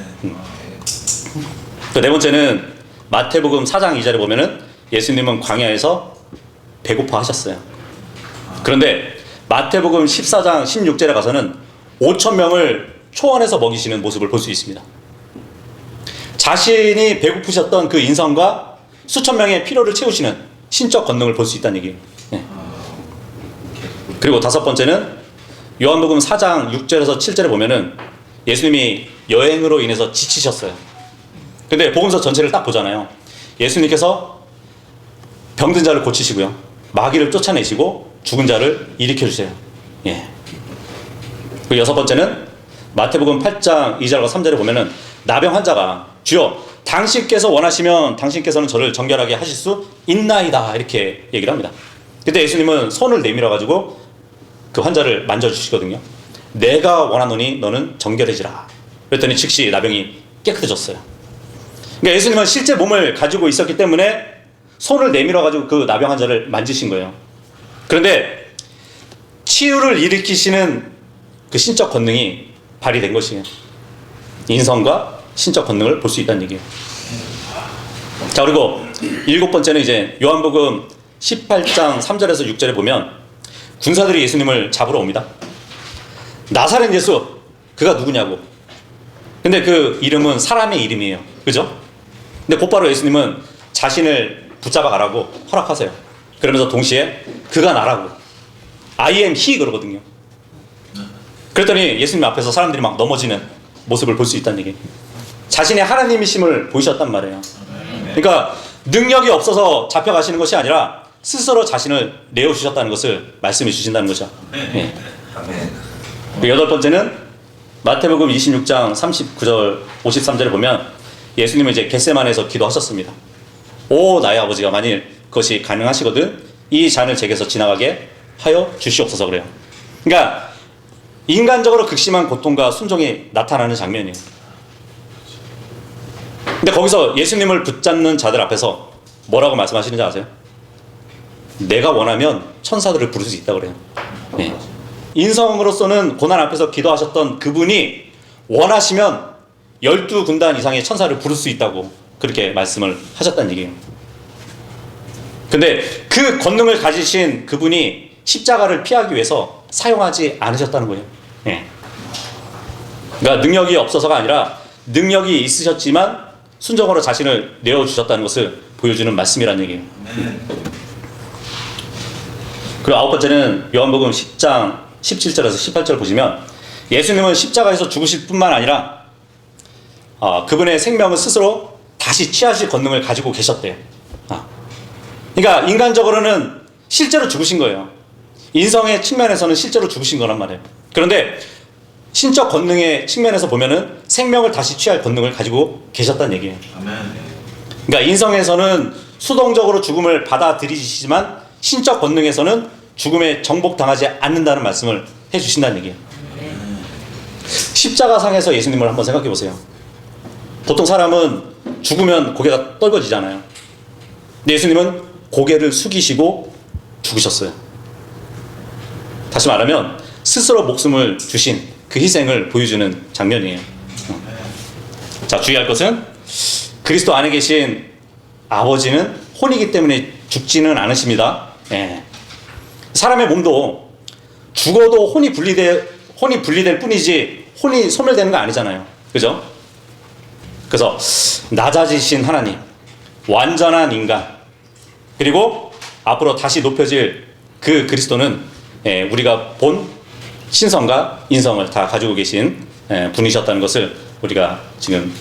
네 번째는 마태복음 4장 2절에 보면은 예수님은 광야에서 배고파 하셨어요. 그런데 마태복음 14장 16절에 가서는 5,000명을 초원에서 먹이시는 모습을 볼 수 있습니다. 자신이 배고프셨던 그 인성과 수천 명의 필요를 채우시는 신적 권능을 볼 수 있다는 얘기예요. 그리고 다섯 번째는 요한복음 4장 6절에서 7절에 보면은 예수님이 여행으로 인해서 지치셨어요. 근데 복음서 전체를 딱 보잖아요. 예수님께서 병든 자를 고치시고요, 마귀를 쫓아내시고 죽은 자를 일으켜주세요. 그리고 여섯 번째는 마태복음 8장 2절과 3절에 보면은 나병 환자가 주여 당신께서 원하시면 당신께서는 저를 정결하게 하실 수 있나이다, 이렇게 얘기를 합니다. 그때 예수님은 손을 내밀어 가지고 그 환자를 만져주시거든요. 내가 원하노니 너는 정결해지라. 그랬더니 즉시 나병이 깨끗해졌어요. 그러니까 예수님은 실제 몸을 가지고 있었기 때문에 손을 내밀어 가지고 그 나병 환자를 만지신 거예요. 그런데 치유를 일으키시는 그 신적 권능이 발휘된 것이에요. 인성과 신적 권능을 볼 수 있다는 얘기예요. 자, 그리고 일곱 번째는 이제 요한복음 18장 3절에서 6절에 보면 군사들이 예수님을 잡으러 옵니다. 나사렛 예수, 그가 누구냐고. 근데 그 이름은 사람의 이름이에요. 그죠? 근데 곧바로 예수님은 자신을 붙잡아 가라고 허락하세요. 그러면서 동시에 그가 나라고, I am he 그러거든요. 그랬더니 예수님 앞에서 사람들이 막 넘어지는 모습을 볼 수 있다는 얘기예요. 자신의 하나님이심을 보이셨단 말이에요. 그러니까 능력이 없어서 잡혀가시는 것이 아니라 스스로 자신을 내어주셨다는 것을 말씀해 주신다는 거죠. 여덟 번째는 마태복음 26장 39절 53절에 보면 예수님은 이제 겟세마네에서 기도하셨습니다. 오 나의 아버지가 만일 그것이 가능하시거든 이 잔을 제게서 지나가게 하여 주시옵소서 그래요. 그러니까 인간적으로 극심한 고통과 순종이 나타나는 장면이에요. 근데 거기서 예수님을 붙잡는 자들 앞에서 뭐라고 말씀하시는지 아세요? 내가 원하면 천사들을 부를 수 있다고 그래요. 인성으로서는 고난 앞에서 기도하셨던 그분이 원하시면 12군단 이상의 천사를 부를 수 있다고 그렇게 말씀을 하셨다는 얘기예요. 근데 그 권능을 가지신 그분이 십자가를 피하기 위해서 사용하지 않으셨다는 거예요. 예. 그러니까 능력이 없어서가 아니라 능력이 있으셨지만 순종으로 자신을 내어주셨다는 것을 보여주는 말씀이라는 얘기예요. 그리고 아홉 번째는 요한복음 10장 17절에서 18절 보시면 예수님은 십자가에서 죽으실 뿐만 아니라 그분의 생명을 스스로 다시 취하실 권능을 가지고 계셨대요. 그러니까 인간적으로는 실제로 죽으신 거예요. 인성의 측면에서는 실제로 죽으신 거란 말이에요. 그런데 신적 권능의 측면에서 보면은 생명을 다시 취할 권능을 가지고 계셨다는 얘기예요. 아멘. 그러니까 인성에서는 수동적으로 죽음을 받아들이시지만 신적 권능에서는 죽음에 정복당하지 않는다는 말씀을 해주신다는 얘기예요. 십자가상에서 예수님을 한번 생각해 보세요. 보통 사람은 죽으면 고개가 떨궈지잖아요. 근데 예수님은 고개를 숙이시고 죽으셨어요. 다시 말하면 스스로 목숨을 주신 그 희생을 보여주는 장면이에요. 자, 주의할 것은 그리스도 안에 계신 아버지는 혼이기 때문에 죽지는 않으십니다. 예. 사람의 몸도 죽어도 혼이 분리될 뿐이지 혼이 소멸되는 거 아니잖아요. 그죠? 그래서 낮아지신 하나님, 완전한 인간, 그리고 앞으로 다시 높여질 그 그리스도는 우리가 본 신성과 인성을 다 가지고 계신 분이셨다는 것을 우리가 지금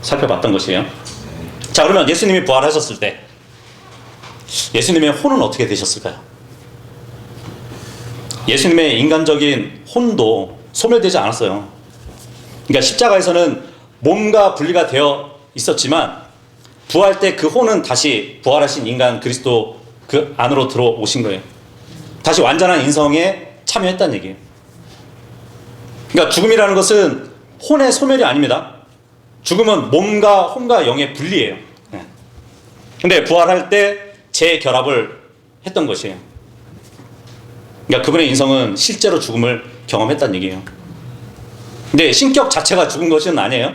살펴봤던 것이에요. 자, 그러면 예수님이 부활하셨을 때 예수님의 혼은 어떻게 되셨을까요? 예수님의 인간적인 혼도 소멸되지 않았어요. 그러니까 십자가에서는 몸과 분리가 되어 있었지만 부활 때 그 혼은 다시 부활하신 인간 그리스도 그 안으로 들어오신 거예요. 다시 완전한 인성에 참여했다는 얘기예요. 그러니까 죽음이라는 것은 혼의 소멸이 아닙니다. 죽음은 몸과 혼과 영의 분리예요. 근데 부활할 때 재결합을 했던 것이에요. 그러니까 그분의 인성은 실제로 죽음을 경험했다는 얘기예요. 근데 신격 자체가 죽은 것은 아니에요.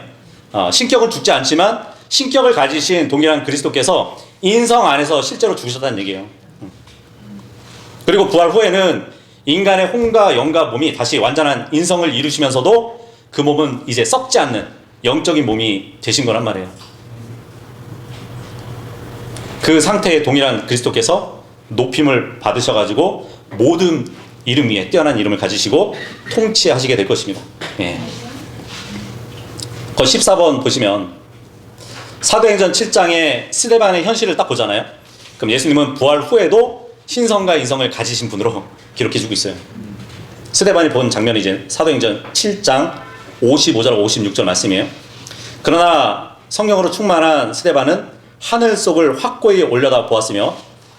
신격은 죽지 않지만 신격을 가지신 동일한 그리스도께서 인성 안에서 실제로 죽으셨다는 얘기예요. 그리고 부활 후에는 인간의 혼과 영과 몸이 다시 완전한 인성을 이루시면서도 그 몸은 이제 썩지 않는 영적인 몸이 되신 거란 말이에요. 그 상태의 동일한 그리스도께서 높임을 받으셔가지고 모든 이름 위에 뛰어난 이름을 가지시고 통치하시게 될 것입니다. 예. 거 14번 보시면 사도행전 7장의 스데반의 현실을 딱 보잖아요. 그럼 예수님은 부활 후에도 신성과 인성을 가지신 분으로 기록해주고 있어요. 스데반이 본 장면이 이제 사도행전 7장 55절 56절 말씀이에요. 그러나 성령으로 충만한 스데반은 하늘 속을 확고히 올려다 보았으며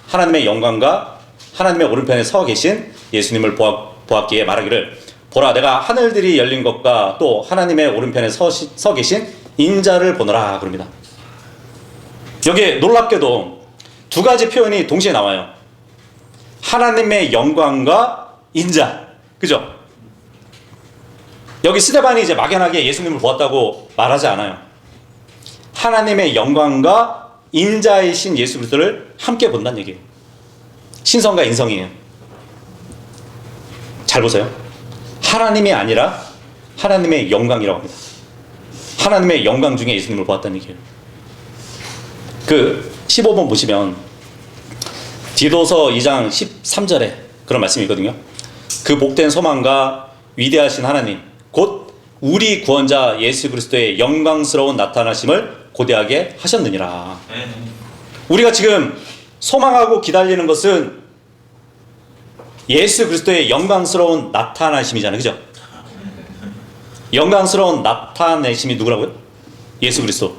하나님의 영광과 하나님의 오른편에 서 계신 예수님을 보았기에 말하기를 보라, 내가 하늘들이 열린 것과 또 하나님의 오른편에 서 계신 인자를 보노라 그럽니다. 여기에 놀랍게도 두 가지 표현이 동시에 나와요. 하나님의 영광과 인자. 그죠? 여기 스데반이 이제 막연하게 예수님을 보았다고 말하지 않아요. 하나님의 영광과 인자이신 예수 그리스도를 함께 본다는 얘기예요. 신성과 인성이에요. 잘 보세요. 하나님이 아니라 하나님의 영광이라고 합니다. 하나님의 영광 중에 예수님을 보았다는 얘기예요. 그 15번 보시면 디도서 2장 13절에 그런 말씀이 있거든요. 그 복된 소망과 위대하신 하나님 곧 우리 구원자 예수 그리스도의 영광스러운 나타나심을 고대하게 하셨느니라. 우리가 지금 소망하고 기다리는 것은 예수 그리스도의 영광스러운 나타나심이잖아요. 그죠? 영광스러운 나타내심이 누구라고요? 예수 그리스도.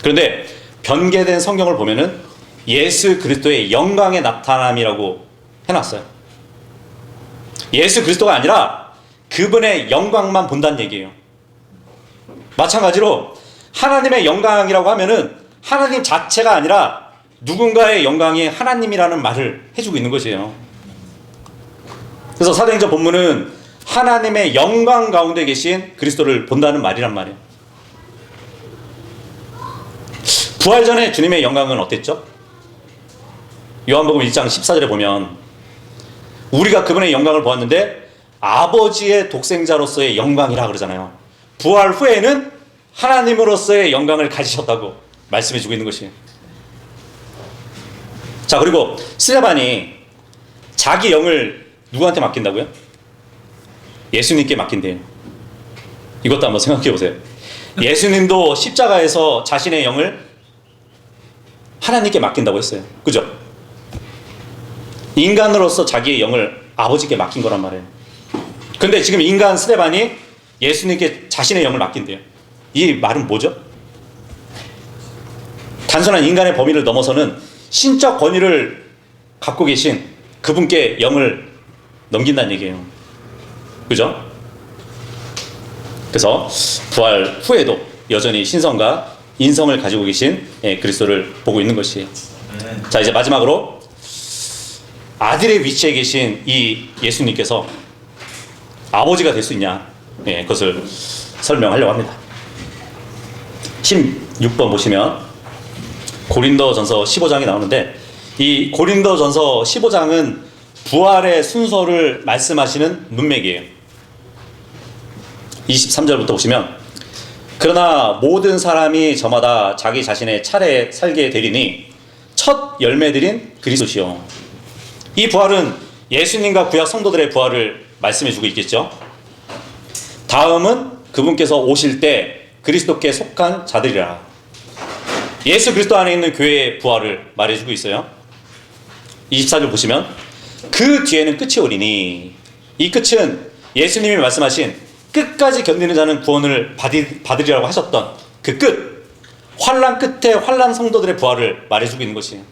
그런데 변개된 성경을 보면은 예수 그리스도의 영광의 나타남이라고 해놨어요. 예수 그리스도가 아니라 그분의 영광만 본다는 얘기예요. 마찬가지로 하나님의 영광이라고 하면은 하나님 자체가 아니라 누군가의 영광이 하나님이라는 말을 해주고 있는 것이에요. 그래서 사도행전 본문은 하나님의 영광 가운데 계신 그리스도를 본다는 말이란 말이에요. 부활 전에 주님의 영광은 어땠죠? 요한복음 1장 14절에 보면 우리가 그분의 영광을 보았는데 아버지의 독생자로서의 영광이라 그러잖아요. 부활 후에는 하나님으로서의 영광을 가지셨다고 말씀해주고 있는 것이에요. 자, 그리고 스데반이 자기 영을 누구한테 맡긴다고요? 예수님께 맡긴대요. 이것도 한번 생각해 보세요. 예수님도 십자가에서 자신의 영을 하나님께 맡긴다고 했어요. 그죠? 인간으로서 자기의 영을 아버지께 맡긴 거란 말이에요. 근데 지금 인간 스데반이 예수님께 자신의 영을 맡긴대요. 이 말은 뭐죠? 단순한 인간의 범위를 넘어서는 신적 권위를 갖고 계신 그분께 영을 넘긴다는 얘기예요. 그죠? 그래서 부활 후에도 여전히 신성과 인성을 가지고 계신 그리스도를 보고 있는 것이에요. 자, 이제 마지막으로 아들의 위치에 계신 이 예수님께서 아버지가 될 수 있냐, 그것을 설명하려고 합니다. 16번 보시면 고린도전서 15장이 나오는데, 이 고린도전서 15장은 부활의 순서를 말씀하시는 문맥이에요. 23절부터 보시면, 그러나 모든 사람이 저마다 자기 자신의 차례에 살게 되리니 첫 열매들인 그리스도시요. 이 부활은 예수님과 구약 성도들의 부활을 말씀해주고 있겠죠. 다음은 그분께서 오실 때 그리스도께 속한 자들이라. 예수 그리스도 안에 있는 교회의 부활을 말해주고 있어요. 24절 보시면 그 뒤에는 끝이 오리니, 이 끝은 예수님이 말씀하신 끝까지 견디는 자는 구원을 받으리라고 하셨던 그 끝, 환난 끝에 환난 성도들의 부활을 말해주고 있는 것이에요.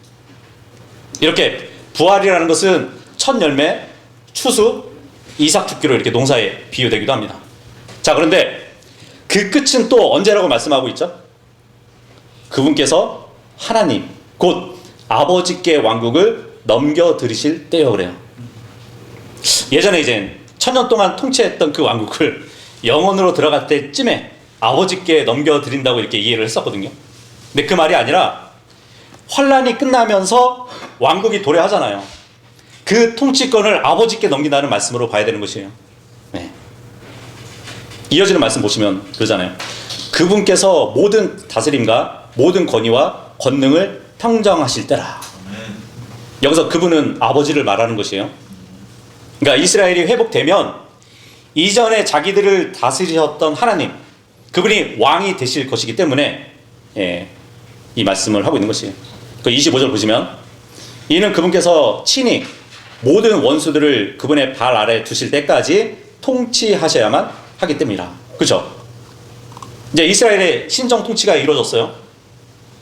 이렇게 부활이라는 것은 첫 열매, 추수, 이삭 죽기로 이렇게 농사에 비유되기도 합니다. 자, 그런데 그 끝은 또 언제라고 말씀하고 있죠? 그분께서 하나님, 곧 아버지께 왕국을 넘겨드리실 때요, 그래요. 예전에 이제 1000년 동안 통치했던 그 왕국을 영원으로 들어갈 때쯤에 아버지께 넘겨드린다고 이렇게 이해를 했었거든요. 근데 그 말이 아니라 환란이 끝나면서 왕국이 도래하잖아요. 그 통치권을 아버지께 넘긴다는 말씀으로 봐야 되는 것이에요. 네. 이어지는 말씀 보시면 그러잖아요. 그분께서 모든 다스림과 모든 권위와 권능을 평정하실 때라. 여기서 그분은 아버지를 말하는 것이에요. 그러니까 이스라엘이 회복되면 이전에 자기들을 다스리셨던 하나님, 그분이 왕이 되실 것이기 때문에 이 말씀을 하고 있는 것이에요. 그 25절 보시면 이는 그분께서 친히 모든 원수들을 그분의 발 아래 두실 때까지 통치하셔야만 하기 때문이라. 그렇죠? 이제 이스라엘의 신정 통치가 이루어졌어요.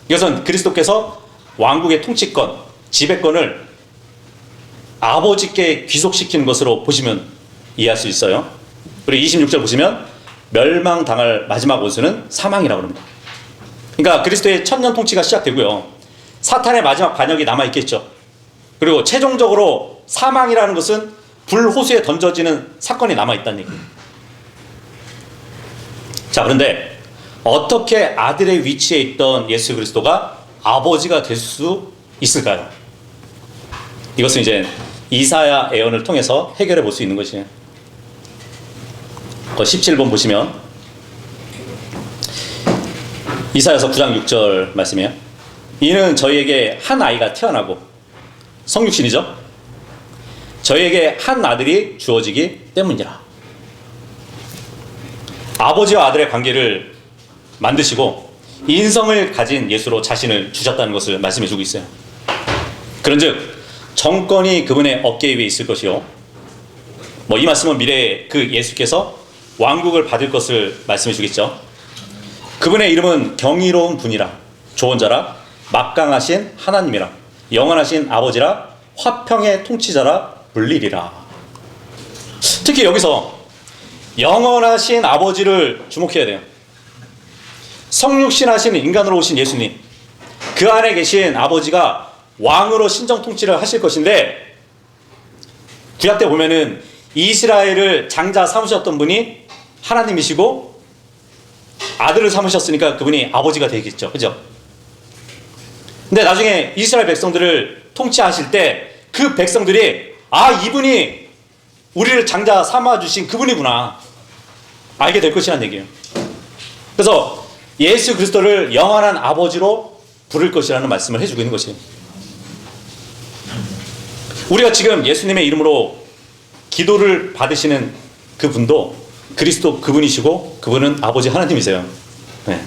이것은 그리스도께서 왕국의 통치권, 지배권을 아버지께 귀속시키는 것으로 보시면 이해할 수 있어요. 그리고 26절 보시면 멸망당할 마지막 원수는 사망이라고 합니다. 그러니까 그리스도의 천년 통치가 시작되고요. 사탄의 마지막 반역이 남아있겠죠. 그리고 최종적으로 사망이라는 것은 불호수에 던져지는 사건이 남아있다는 얘기예요. 자, 그런데 어떻게 아들의 위치에 있던 예수 그리스도가 아버지가 될 수 있을까요? 이것은 이제 이사야 예언을 통해서 해결해 볼 수 있는 것이에요. 17번 보시면 이사야서 9장 6절 말씀이에요. 이는 저희에게 한 아이가 태어나고, 성육신이죠. 저희에게 한 아들이 주어지기 때문이라. 아버지와 아들의 관계를 만드시고 인성을 가진 예수로 자신을 주셨다는 것을 말씀해 주고 있어요. 그런즉 정권이 그분의 어깨 위에 있을 것이요. 이 말씀은 미래에 그 예수께서 왕국을 받을 것을 말씀해 주겠죠. 그분의 이름은 경이로운 분이라, 조언자라, 막강하신 하나님이라, 영원하신 아버지라, 화평의 통치자라 불리리라. 특히 여기서 영원하신 아버지를 주목해야 돼요. 성육신하신 인간으로 오신 예수님, 그 안에 계신 아버지가 왕으로 신정 통치를 하실 것인데, 구약 때 보면은 이스라엘을 장자 삼으셨던 분이 하나님이시고 아들을 삼으셨으니까 그분이 아버지가 되겠죠. 그죠? 근데 나중에 이스라엘 백성들을 통치하실 때 그 백성들이 이분이 우리를 장자 삼아주신 그분이구나 알게 될 것이라는 얘기예요. 그래서 예수 그리스도를 영원한 아버지로 부를 것이라는 말씀을 해주고 있는 것이에요. 우리가 지금 예수님의 이름으로 기도를 받으시는 그분도 그리스도 그분이시고 그분은 아버지 하나님이세요. 네.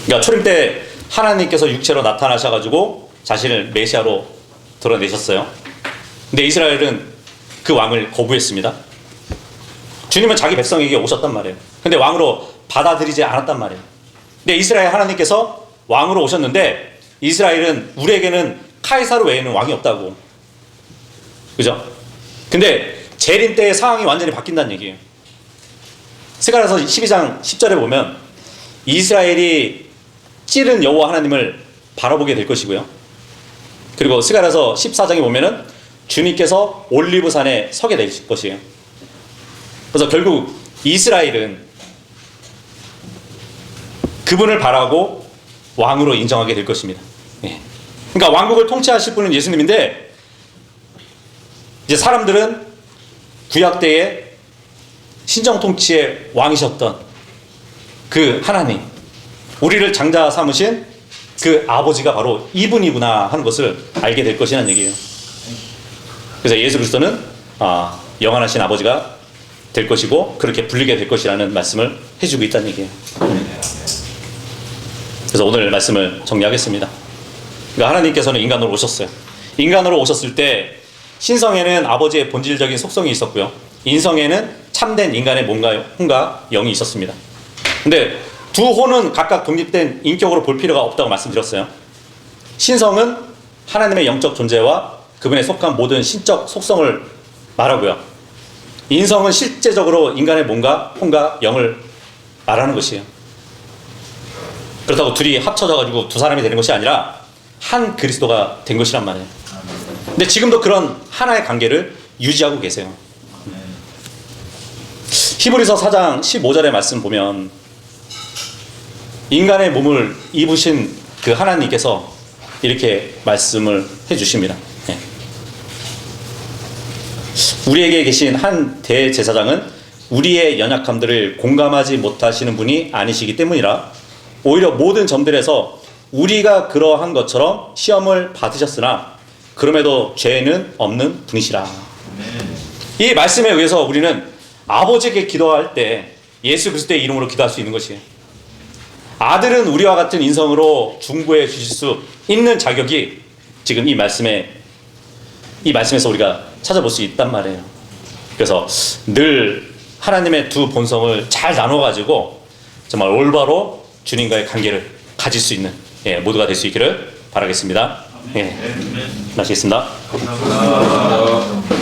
그러니까 초림 때 하나님께서 육체로 나타나셔가지고 자신을 메시아로 드러내셨어요. 근데 이스라엘은 그 왕을 거부했습니다. 주님은 자기 백성에게 오셨단 말이에요. 근데 왕으로 받아들이지 않았단 말이에요. 근데 이스라엘 하나님께서 왕으로 오셨는데 이스라엘은 우리에게는 카이사르 외에는 왕이 없다고. 그죠? 근데 재림 때의 상황이 완전히 바뀐다는 얘기예요. 스가랴서 12장 10절에 보면 이스라엘이 찌른 여호와 하나님을 바라보게 될 것이고요. 그리고 스가랴서 14장에 보면은 주님께서 올리브산에 서게 될 것이에요. 그래서 결국 이스라엘은 그분을 바라고 왕으로 인정하게 될 것입니다. 예. 그러니까 왕국을 통치하실 분은 예수님인데 이제 사람들은 구약 때에 신정 통치의 왕이셨던 그 하나님, 우리를 장자 삼으신 그 아버지가 바로 이분이구나 하는 것을 알게 될 것이라는 얘기예요. 그래서 예수 그리스도는 영원하신 아버지가 될 것이고 그렇게 불리게 될 것이라는 말씀을 해주고 있다는 얘기예요. 그래서 오늘 말씀을 정리하겠습니다. 그러니까 하나님께서는 인간으로 오셨어요. 인간으로 오셨을 때 신성에는 아버지의 본질적인 속성이 있었고요. 인성에는 참된 인간의 몸과 혼과 영이 있었습니다. 근데 두 호는 각각 독립된 인격으로 볼 필요가 없다고 말씀드렸어요. 신성은 하나님의 영적 존재와 그분에 속한 모든 신적 속성을 말하고요. 인성은 실제적으로 인간의 몸과 혼과 영을 말하는 것이에요. 그렇다고 둘이 합쳐져가지고 두 사람이 되는 것이 아니라 한 그리스도가 된 것이란 말이에요. 근데 지금도 그런 하나의 관계를 유지하고 계세요. 히브리서 4장 15절의 말씀 보면 인간의 몸을 입으신 그 하나님께서 이렇게 말씀을 해주십니다. 네. 우리에게 계신 한 대제사장은 우리의 연약함들을 공감하지 못하시는 분이 아니시기 때문이라 오히려 모든 점들에서 우리가 그러한 것처럼 시험을 받으셨으나 그럼에도 죄는 없는 분이시라. 이 말씀에 의해서 우리는 아버지에게 기도할 때 예수 그리스도의 이름으로 기도할 수 있는 것이에요. 아들은 우리와 같은 인성으로 중보해 주실 수 있는 자격이 지금 이 말씀에서 우리가 찾아볼 수 있단 말이에요. 그래서 늘 하나님의 두 본성을 잘 나눠가지고 정말 올바로 주님과의 관계를 가질 수 있는 모두가 될 수 있기를 바라겠습니다. 마치겠습니다. 감사합니다.